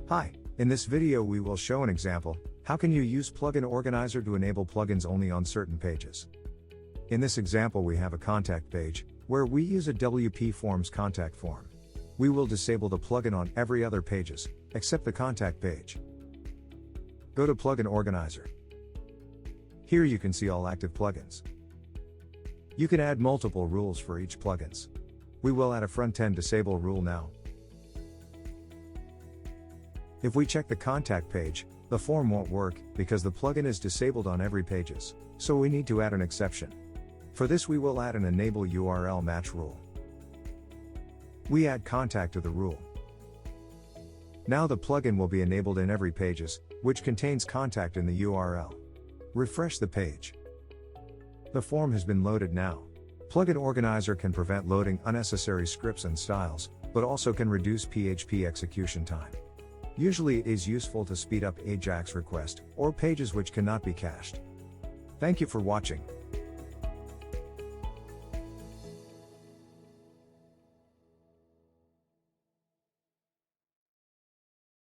Hi, in this video we will show an example, how can you use Plugin Organizer to enable plugins only on certain pages. In this example we have a contact page, where we use a WP Forms contact form. We will disable the plugin on every other pages, except the contact page. Go to Plugin Organizer. Here you can see all active plugins. You can add multiple rules for each plugins. We will add a Frontend disable rule now. If we check the contact page, the form won't work, because the plugin is disabled on every pages, so we need to add an exception. For this we will add an enable URL match rule. We add contact to the rule. Now the plugin will be enabled in every pages, which contains contact in the URL. Refresh the page. The form has been loaded now. Plugin Organizer can prevent loading unnecessary scripts and styles, but also can reduce PHP execution time. Usually it is useful to speed up AJAX request, or pages which cannot be cached. Thank you for watching.